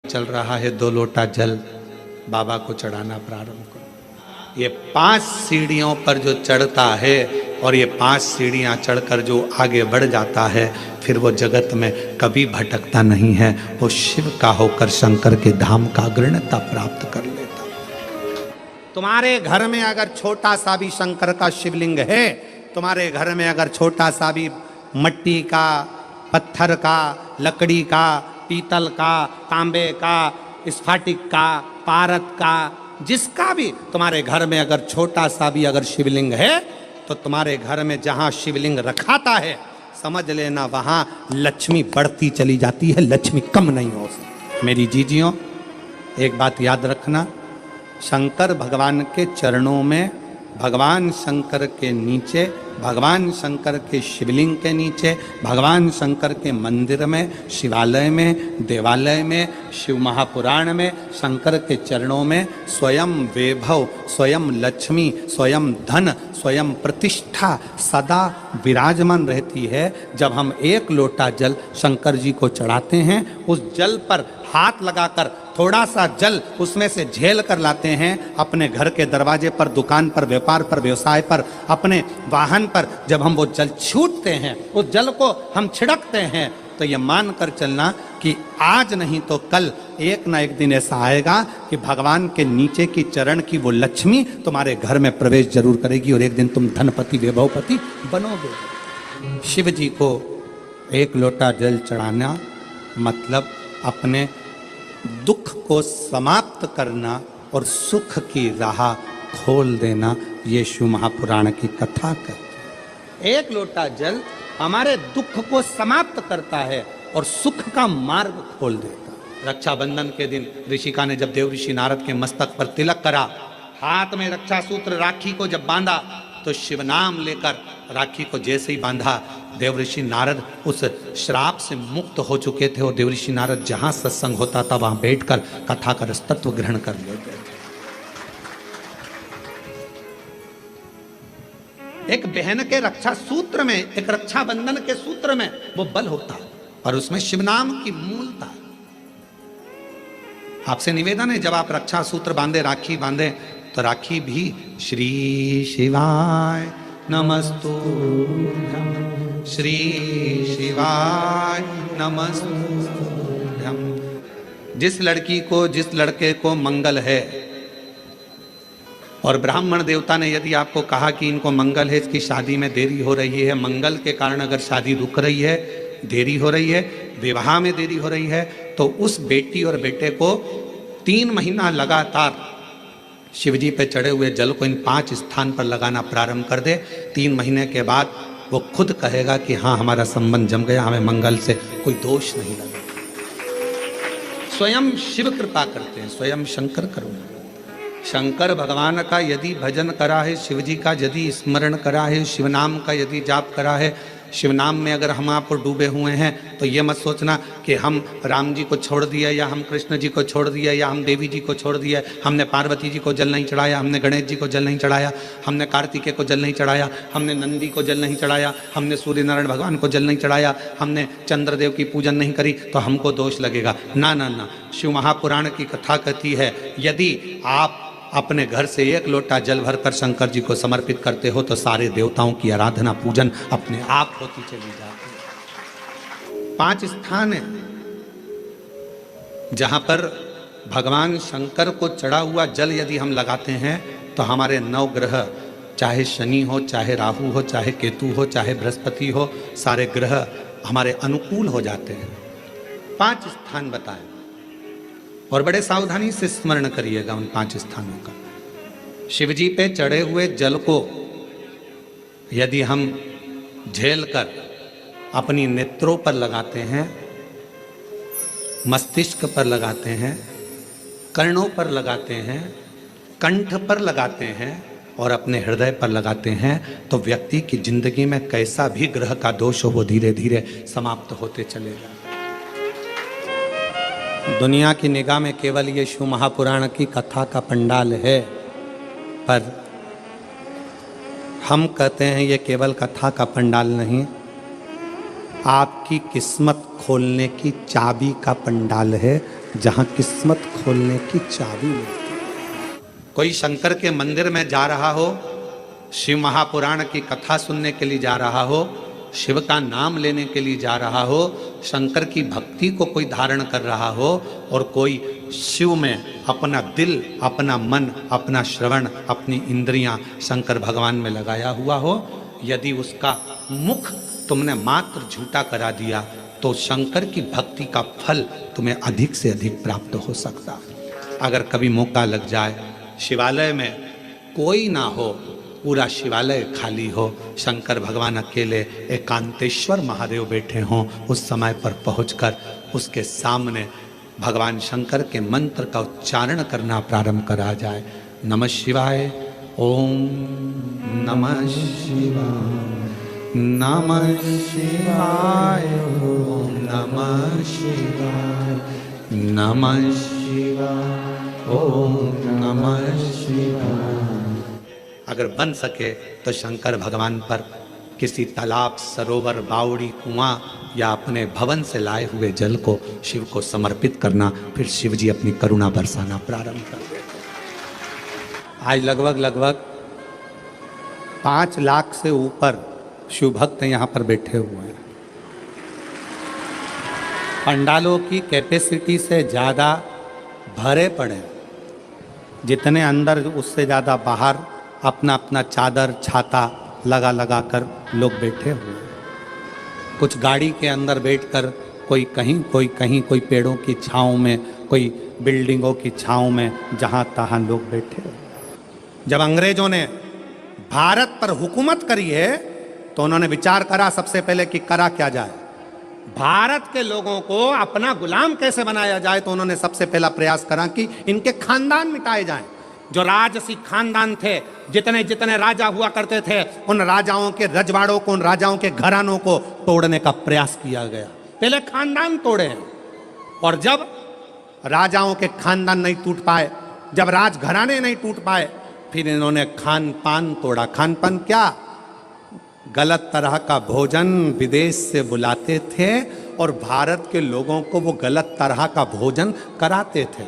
चल रहा है 2 लोटा जल बाबा को चढ़ाना प्रारंभ करो। ये 5 सीढ़ियों पर जो चढ़ता है और ये 5 सीढ़ियां चढ़कर जो आगे बढ़ जाता है, फिर वो जगत में कभी भटकता नहीं है। वो शिव का होकर शंकर के धाम का अग्रणता प्राप्त कर लेता। तुम्हारे घर में अगर छोटा सा भी शंकर का शिवलिंग है, तुम्हारे घर में अगर छोटा सा भी मट्टी का, पत्थर का, लकड़ी का, पीतल का, तांबे का, स्फटिक का, पारद का, जिसका भी तुम्हारे घर में अगर छोटा सा भी अगर शिवलिंग है, तो तुम्हारे घर में जहाँ शिवलिंग रखाता है, समझ लेना वहाँ लक्ष्मी बढ़ती चली जाती है, लक्ष्मी कम नहीं हो सकती। मेरी जीजियों, एक बात याद रखना, शंकर भगवान के चरणों में, भगवान शंकर के नीचे, भगवान शंकर के शिवलिंग के नीचे, भगवान शंकर के मंदिर में, शिवालय में, देवालय में, शिव महापुराण में, शंकर के चरणों में स्वयं वैभव, स्वयं लक्ष्मी, स्वयं धन, स्वयं प्रतिष्ठा सदा विराजमान रहती है। जब हम 1 लोटा जल शंकर जी को चढ़ाते हैं, उस जल पर हाथ लगाकर थोड़ा सा जल उसमें से झेल कर लाते हैं, अपने घर के दरवाजे पर, दुकान पर, व्यापार पर, व्यवसाय पर, अपने वाहन पर जब हम वो जल छूटते हैं, उस जल को हम छिड़कते हैं, तो ये मान कर चलना कि आज नहीं तो कल एक ना एक दिन ऐसा आएगा कि भगवान के नीचे की चरण की वो लक्ष्मी तुम्हारे घर में प्रवेश जरूर करेगी और एक दिन तुम धनपति वैभवपति बनोगे। शिव जी को 1 लोटा जल चढ़ाना मतलब अपने दुख को समाप्त करना और सुख की राह खोल देना। ये शिव महापुराण की कथा कहती है। 1 लोटा जल हमारे दुख को समाप्त करता है और सुख का मार्ग खोल देता है। रक्षाबंधन के दिन ऋषिका ने जब देव ऋषि नारद के मस्तक पर तिलक करा, हाथ में रक्षा सूत्र राखी को जब बांधा, तो शिव नाम लेकर राखी को जैसे ही बांधा, देव ऋषि नारद उस श्राप से मुक्त हो चुके थे और देव ऋषि नारद जहां सत्संग होता था वहां बैठकर कथा का तत्व ग्रहण कर लेते थे। एक बहन के रक्षा सूत्र में, एक रक्षाबंधन के सूत्र में वो बल होता है और उसमें शिव नाम की मूलता। आपसे निवेदन है, जब आप रक्षा सूत्र बांधे, राखी बांधे, तो राखी भी श्री शिवाय नमस्तुभ्यं, श्री शिवाय नमस्तुभ्यं। जिस लड़की को, जिस लड़के को मंगल है और ब्राह्मण देवता ने यदि आपको कहा कि इनको मंगल है, इसकी शादी में देरी हो रही है, मंगल के कारण अगर शादी रुक रही है, देरी हो रही है, विवाह में देरी हो रही है, तो उस बेटी और बेटे को 3 महीना लगातार शिवजी पे चढ़े हुए जल को इन 5 स्थान पर लगाना प्रारंभ कर दे। 3 महीने के बाद वो खुद कहेगा कि हाँ, हमारा संबंध जम गया, हमें मंगल से कोई दोष नहीं लगा। स्वयं शिव कृपा करते हैं, स्वयं शंकर करुणा। शंकर भगवान का यदि भजन करा है, शिव जी का यदि स्मरण करा है, शिव नाम का यदि जाप करा है, शिव नाम में अगर हम आप डूबे हुए हैं, तो ये मत सोचना कि हम राम जी को छोड़ दिया, या हम कृष्ण जी को छोड़ दिया, या हम देवी जी को छोड़ दिया, हमने पार्वती जी को जल नहीं चढ़ाया, हमने गणेश जी को जल नहीं चढ़ाया, हमने कार्तिकेय को जल नहीं चढ़ाया, हमने नंदी को जल नहीं चढ़ाया, हमने सूर्य नारायण भगवान को जल नहीं चढ़ाया, हमने चंद्रदेव की पूजन नहीं करी, तो हमको दोष लगेगा। ना ना ना, शिव महापुराण की कथा कहती है, यदि आप अपने घर से 1 लोटा जल भरकर शंकर जी को समर्पित करते हो, तो सारे देवताओं की आराधना पूजन अपने आप होती चली जाती है। 5 स्थान है जहां पर भगवान शंकर को चढ़ा हुआ जल यदि हम लगाते हैं, तो हमारे 9 ग्रह, चाहे शनि हो, चाहे राहु हो, चाहे केतु हो, चाहे बृहस्पति हो, सारे ग्रह हमारे अनुकूल हो जाते हैं। 5 स्थान बताए और बड़े सावधानी से स्मरण करिएगा उन 5 स्थानों का। शिवजी पे चढ़े हुए जल को यदि हम झेल कर अपनी नेत्रों पर लगाते हैं, मस्तिष्क पर लगाते हैं, कर्णों पर लगाते हैं, कंठ पर लगाते हैं और अपने हृदय पर लगाते हैं, तो व्यक्ति की जिंदगी में कैसा भी ग्रह का दोष हो, वो धीरे धीरे समाप्त होते चलेगा। दुनिया की निगाह में केवल ये शिव महापुराण की कथा का पंडाल है, पर हम कहते हैं ये केवल कथा का पंडाल नहीं, आपकी किस्मत खोलने की चाबी का पंडाल है। जहां किस्मत खोलने की चाबी मिलती है। कोई शंकर के मंदिर में जा रहा हो, शिव महापुराण की कथा सुनने के लिए जा रहा हो, शिव का नाम लेने के लिए जा रहा हो, शंकर की भक्ति को कोई धारण कर रहा हो, और कोई शिव में अपना दिल, अपना मन, अपना श्रवण, अपनी इंद्रियां शंकर भगवान में लगाया हुआ हो, यदि उसका मुख तुमने मात्र झूठा करा दिया तो शंकर की भक्ति का फल तुम्हें अधिक से अधिक प्राप्त हो सकता है। अगर कभी मौका लग जाए, शिवालय में कोई ना हो, पूरा शिवालय खाली हो, शंकर भगवान अकेले एकांतेश्वर महादेव बैठे हों, उस समय पर पहुंचकर उसके सामने भगवान शंकर के मंत्र का उच्चारण करना प्रारंभ करा जाए। नमः शिवाय, ओम नमः शिवाय, नमः शिवाय, ओम नमः शिवाय, नमः शिवाय, ओम नमः शिवाय। अगर बन सके तो शंकर भगवान पर किसी तालाब, सरोवर, बावड़ी, कुआं या अपने भवन से लाए हुए जल को शिव को समर्पित करना, फिर शिव जी अपनी करुणा बरसाना प्रारंभ कर देते। आज लगभग 5 लाख से ऊपर शिव भक्त यहाँ पर बैठे हुए हैं। पंडालों की कैपेसिटी से ज़्यादा भरे पड़े, जितने अंदर उससे ज़्यादा बाहर अपना अपना चादर, छाता लगा कर लोग बैठे हुए हैं। कुछ गाड़ी के अंदर बैठकर कोई कहीं, कोई पेड़ों की छाँव में, कोई बिल्डिंगों की छाँव में, जहाँ तहाँ लोग बैठे हुए। जब अंग्रेजों ने भारत पर हुकूमत करी है तो उन्होंने विचार करा सबसे पहले कि करा क्या जाए, भारत के लोगों को अपना गुलाम कैसे बनाया जाए। तो उन्होंने सबसे पहला प्रयास करा कि इनके खानदान मिटाए जाएं। जो राजसी खानदान थे, जितने जितने राजा हुआ करते थे, उन राजाओं के रजवाड़ों को, उन राजाओं के घरानों को तोड़ने का प्रयास किया गया। पहले खानदान तोड़े, और जब राजाओं के खानदान नहीं टूट पाए, जब राजघराने नहीं टूट पाए, फिर इन्होंने खान पान तोड़ा। खान पान क्या? गलत तरह का भोजन विदेश से बुलाते थे और भारत के लोगों को वो गलत तरह का भोजन कराते थे।